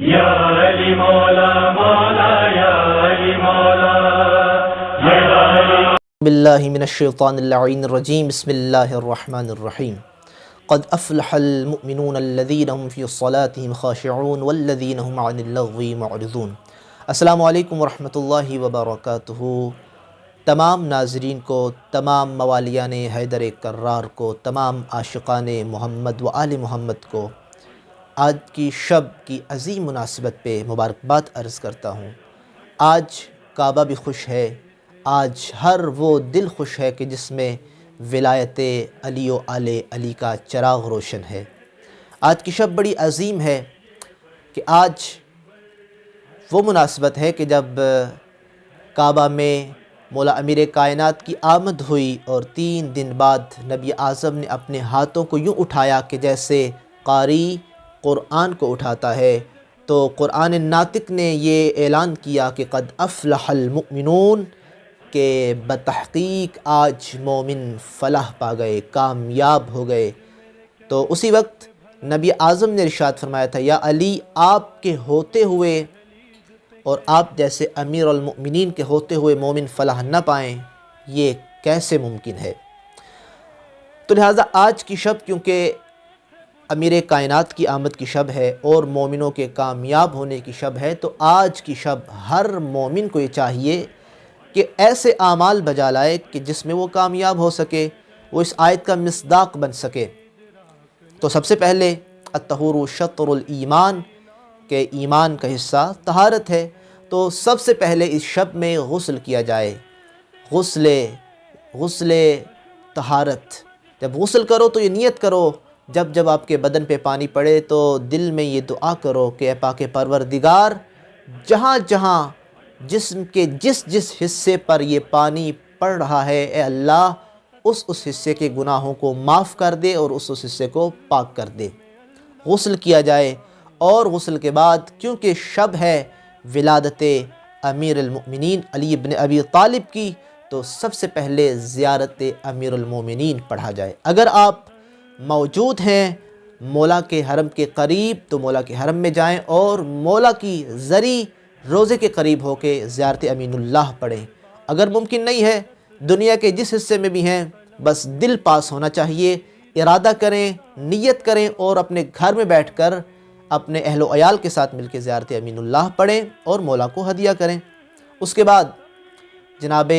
یا علی مولا مولا یا علی مولا یا علی باللہ من الشیطان اللعین الرجیم بسم اللہ الرحمن الرحیم قد افلح المؤمنون الذین هم فی صلاتهم خاشعون والذین هم عن اللغو معرضون۔ السلام علیکم ورحمۃ اللہ وبرکاتہ۔ تمام ناظرین کو، تمام موالیان حیدر کرار کو، تمام عاشقان محمد و آل محمد کو آج کی شب کی عظیم مناسبت پہ مبارکباد عرض کرتا ہوں۔ آج کعبہ بھی خوش ہے، آج ہر وہ دل خوش ہے کہ جس میں ولایت علی و آل علی کا چراغ روشن ہے۔ آج کی شب بڑی عظیم ہے کہ آج وہ مناسبت ہے کہ جب کعبہ میں مولا امیر کائنات کی آمد ہوئی اور 3 دن بعد نبی اعظم نے اپنے ہاتھوں کو یوں اٹھایا کہ جیسے قاری قرآن کو اٹھاتا ہے، تو قرآن ناطق نے یہ اعلان کیا کہ قد افلح المؤمنون، کہ بتحقیق آج مومن فلاح پا گئے، کامیاب ہو گئے۔ تو اسی وقت نبی اعظم نے ارشاد فرمایا تھا، یا علی، آپ کے ہوتے ہوئے اور آپ جیسے امیر المؤمنین کے ہوتے ہوئے مومن فلاح نہ پائیں، یہ کیسے ممکن ہے؟ تو لہٰذا آج کی شب کیونکہ امیر کائنات کی آمد کی شب ہے اور مومنوں کے کامیاب ہونے کی شب ہے، تو آج کی شب ہر مومن کو یہ چاہیے کہ ایسے اعمال بجا لائے کہ جس میں وہ کامیاب ہو سکے، وہ اس آیت کا مصداق بن سکے۔ تو سب سے پہلے الطہور شطر الایمان، کہ ایمان کا حصہ طہارت ہے، تو سب سے پہلے اس شب میں غسل کیا جائے۔ غسل طہارت، جب غسل کرو تو یہ نیت کرو، جب آپ کے بدن پہ پانی پڑے تو دل میں یہ دعا کرو کہ اے پاک پروردگار، جہاں جہاں جسم کے جس حصے پر یہ پانی پڑ رہا ہے، اے اللہ اس حصے کے گناہوں کو معاف کر دے اور اس حصے کو پاک کر دے۔ غسل کیا جائے، اور غسل کے بعد کیونکہ شب ہے ولادت امیر المؤمنین علی بن ابی طالب کی، تو سب سے پہلے زیارت امیر المؤمنین پڑھا جائے۔ اگر آپ موجود ہیں مولا کے حرم کے قریب تو مولا کے حرم میں جائیں اور مولا کی زری روزے کے قریب ہو کے زیارت امین اللہ پڑھیں۔ اگر ممکن نہیں ہے، دنیا کے جس حصے میں بھی ہیں، بس دل پاس ہونا چاہیے، ارادہ کریں، نیت کریں اور اپنے گھر میں بیٹھ کر اپنے اہل و عیال کے ساتھ مل کے زیارت امین اللہ پڑھیں اور مولا کو ہدیہ کریں۔ اس کے بعد جناب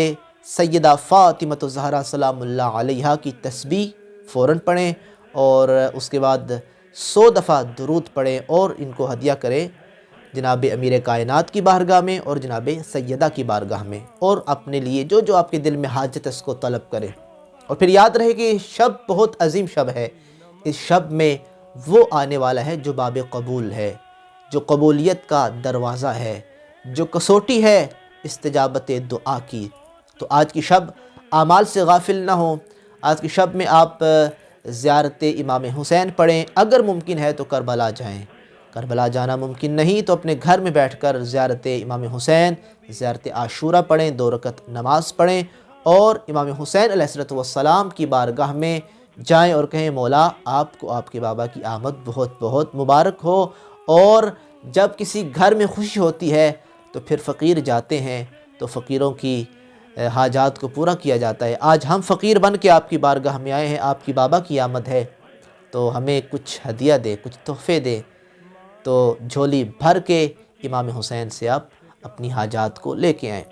سیدہ فاطمہ الزہرا سلام اللہ علیہا کی تسبیح فوراً پڑھیں، اور اس کے بعد 100 دفعہ درود پڑھیں اور ان کو ہدیہ کریں جناب امیر کائنات کی بارگاہ میں اور جناب سیدہ کی بارگاہ میں، اور اپنے لیے جو آپ کے دل میں حاجت ہے اس کو طلب کریں۔ اور پھر یاد رہے کہ یہ شب بہت عظیم شب ہے۔ اس شب میں وہ آنے والا ہے جو باب قبول ہے، جو قبولیت کا دروازہ ہے، جو کسوٹی ہے استجابت دعا کی۔ تو آج کی شب اعمال سے غافل نہ ہوں۔ آج کی شب میں آپ زیارت امام حسین پڑھیں، اگر ممکن ہے تو کربلا جائیں۔ کربلا جانا ممکن نہیں تو اپنے گھر میں بیٹھ کر زیارت امام حسین، زیارت عاشورہ پڑھیں، 2 رکعت نماز پڑھیں اور امام حسین علیہ السلام کی بارگاہ میں جائیں اور کہیں، مولا آپ کو آپ کے بابا کی آمد بہت بہت مبارک ہو۔ اور جب کسی گھر میں خوشی ہوتی ہے تو پھر فقیر جاتے ہیں تو فقیروں کی حاجات کو پورا کیا جاتا ہے۔ آج ہم فقیر بن کے آپ کی بارگاہ میں آئے ہیں، آپ کی بابا کی آمد ہے، تو ہمیں کچھ ہدیہ دے، کچھ تحفے دے۔ تو جھولی بھر کے امام حسین سے آپ اپنی حاجات کو لے کے آئیں۔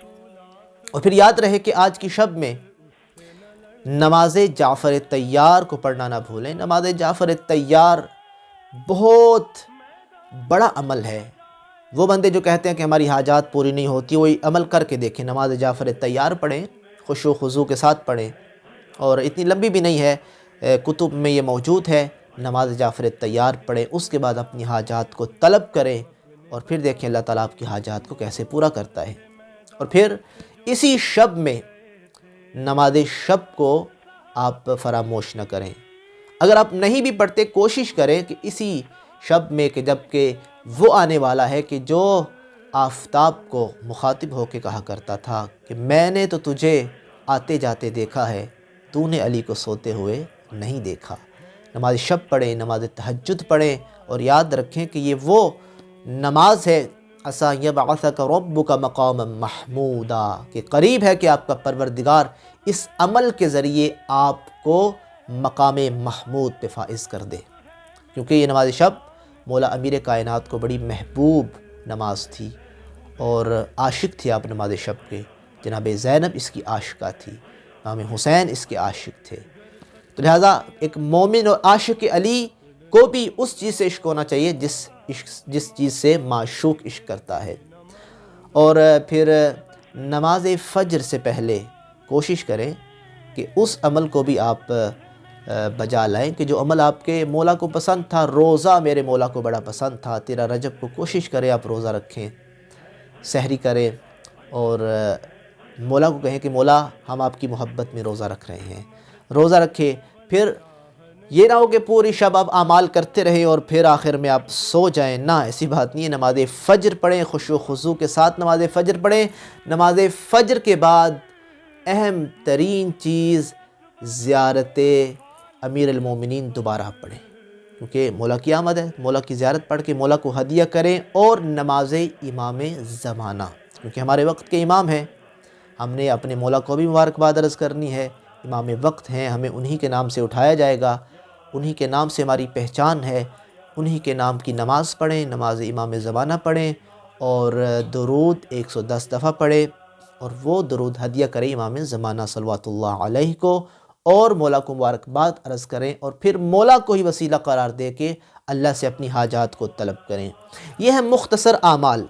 اور پھر یاد رہے کہ آج کی شب میں نماز جعفر طیار کو پڑھنا نہ بھولیں۔ نماز جعفر طیار بہت بڑا عمل ہے۔ وہ بندے جو کہتے ہیں کہ ہماری حاجات پوری نہیں ہوتی، وہی عمل کر کے دیکھیں، نماز جعفر طیار پڑھیں، خشوع و خضوع کے ساتھ پڑھیں، اور اتنی لمبی بھی نہیں ہے، کتب میں یہ موجود ہے۔ نماز جعفر طیار پڑھیں، اس کے بعد اپنی حاجات کو طلب کریں، اور پھر دیکھیں اللہ تعالیٰ آپ کی حاجات کو کیسے پورا کرتا ہے۔ اور پھر اسی شب میں نماز شب کو آپ فراموش نہ کریں۔ اگر آپ نہیں بھی پڑھتے، کوشش کریں کہ اسی شب میں، کہ جب کہ وہ آنے والا ہے کہ جو آفتاب کو مخاطب ہو کے کہا کرتا تھا کہ میں نے تو تجھے آتے جاتے دیکھا ہے، تو نے علی کو سوتے ہوئے نہیں دیکھا۔ نماز شب پڑھیں، نماز تہجد پڑھیں، اور یاد رکھیں کہ یہ وہ نماز ہے عسیٰ یبعثک ربک مقاما محمودا، کہ قریب ہے کہ آپ کا پروردگار اس عمل کے ذریعے آپ کو مقام محمود پہ فائز کر دے، کیونکہ یہ نماز شب مولا امیر کائنات کو بڑی محبوب نماز تھی اور عاشق تھے آپ نماز شب کے۔ جناب زینب اس کی عاشقہ تھی، امام حسین اس کے عاشق تھے، تو لہٰذا ایک مومن اور عاشق علی کو بھی اس چیز سے عشق ہونا چاہیے جس چیز سے معشوق عشق کرتا ہے۔ اور پھر نماز فجر سے پہلے کوشش کریں کہ اس عمل کو بھی آپ بجا لائیں کہ جو عمل آپ کے مولا کو پسند تھا۔ روزہ میرے مولا کو بڑا پسند تھا، 13 رجب کو کوشش کریں آپ روزہ رکھیں، سحری کریں اور مولا کو کہیں کہ مولا ہم آپ کی محبت میں روزہ رکھ رہے ہیں، روزہ رکھیں۔ پھر یہ نہ ہو کہ پوری شب آپ اعمال کرتے رہیں اور پھر آخر میں آپ سو جائیں، نہ ایسی بات نہیں ہے۔ نماز فجر پڑھیں، خشوع و خضوع کے ساتھ نماز فجر پڑھیں۔ نماز فجر کے بعد اہم ترین چیز زیارت امیر المومنین دوبارہ پڑھیں، کیونکہ مولا کی آمد ہے، مولا کی زیارت پڑھ کے مولا کو ہدیہ کریں۔ اور نماز امام زمانہ، کیونکہ ہمارے وقت کے امام ہیں، ہم نے اپنے مولا کو بھی مبارکباد عرض کرنی ہے، امام وقت ہیں، ہمیں انہی کے نام سے اٹھایا جائے گا، انہی کے نام سے ہماری پہچان ہے، انہی کے نام کی نماز پڑھیں، نماز امام زمانہ پڑھیں اور درود 110 دفعہ پڑھیں اور وہ درود ہدیہ کریں امام زمانہ صلوات اللہ علیہ کو، اور مولا کو مبارکباد عرض کریں اور پھر مولا کو ہی وسیلہ قرار دے کے اللہ سے اپنی حاجات کو طلب کریں۔ یہ ہے مختصر اعمال۔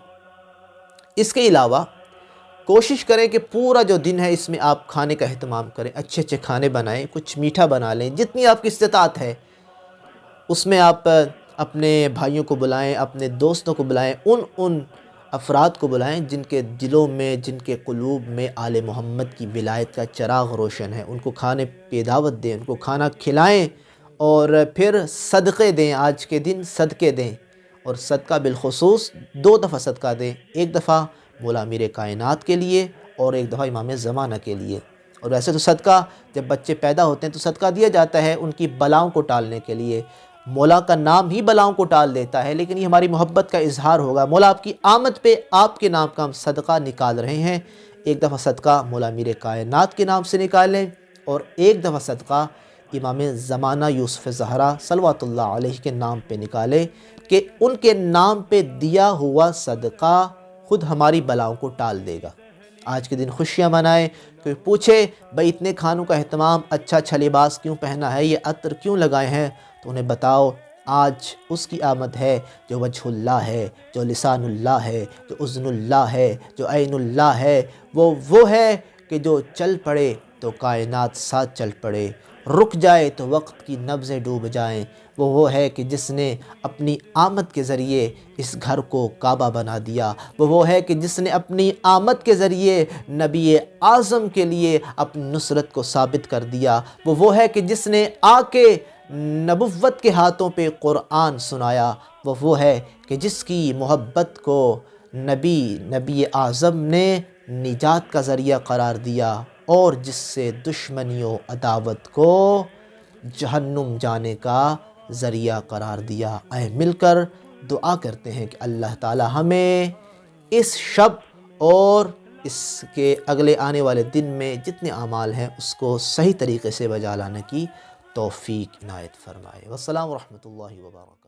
اس کے علاوہ کوشش کریں کہ پورا جو دن ہے اس میں آپ کھانے کا اہتمام کریں، اچھے اچھے کھانے بنائیں، کچھ میٹھا بنا لیں، جتنی آپ کی استطاعت ہے اس میں آپ اپنے بھائیوں کو بلائیں، اپنے دوستوں کو بلائیں، ان افراد کو بلائیں جن کے دلوں میں، جن کے قلوب میں آل محمد کی ولایت کا چراغ روشن ہے، ان کو کھانے پہ دعوت دیں، ان کو کھانا کھلائیں اور پھر صدقے دیں۔ آج کے دن صدقے دیں، اور صدقہ بالخصوص 2 دفعہ صدقہ دیں، ایک دفعہ مولا امیر کائنات کے لیے اور ایک دفعہ امام زمانہ کے لیے۔ اور ویسے تو صدقہ جب بچے پیدا ہوتے ہیں تو صدقہ دیا جاتا ہے ان کی بلاؤں کو ٹالنے کے لیے، مولا کا نام ہی بلاؤں کو ٹال دیتا ہے، لیکن یہ ہماری محبت کا اظہار ہوگا۔ مولا آپ کی آمد پہ آپ کے نام کا ہم صدقہ نکال رہے ہیں، ایک دفعہ صدقہ مولا امیر کائنات کے نام سے نکالیں اور ایک دفعہ صدقہ امام زمانہ یوسف زہرا صلوات اللہ علیہ کے نام پہ نکالیں کہ ان کے نام پہ دیا ہوا صدقہ خود ہماری بلاؤں کو ٹال دے گا۔ آج کے دن خوشیاں منائیں، کوئی پوچھے بھئی اتنے کھانوں کا اہتمام، اچھا اچھا لباس کیوں پہنا ہے، یہ عطر کیوں لگائے ہیں، تو انہیں بتاؤ آج اس کی آمد ہے جو وجہ اللہ ہے، جو لسان اللہ ہے، جو اذن اللہ ہے، جو عین اللہ ہے، وہ ہے کہ جو چل پڑے تو کائنات ساتھ چل پڑے، رک جائے تو وقت کی نبضیں ڈوب جائیں۔ وہ ہے کہ جس نے اپنی آمد کے ذریعے اس گھر کو کعبہ بنا دیا، وہ ہے کہ جس نے اپنی آمد کے ذریعے نبی اعظم کے لیے اپنی نصرت کو ثابت کر دیا، وہ ہے کہ جس نے آ کے نبوت کے ہاتھوں پہ قرآن سنایا، وہ ہے کہ جس کی محبت کو نبی اعظم نے نجات کا ذریعہ قرار دیا اور جس سے دشمنی و عداوت کو جہنم جانے کا ذریعہ قرار دیا۔ آئے مل کر دعا کرتے ہیں کہ اللہ تعالی ہمیں اس شب اور اس کے اگلے آنے والے دن میں جتنے اعمال ہیں اس کو صحیح طریقے سے بجا لانے کی توفیق عنایت فرمائے۔ والسلام ورحمۃ اللہ وبرکاتہ۔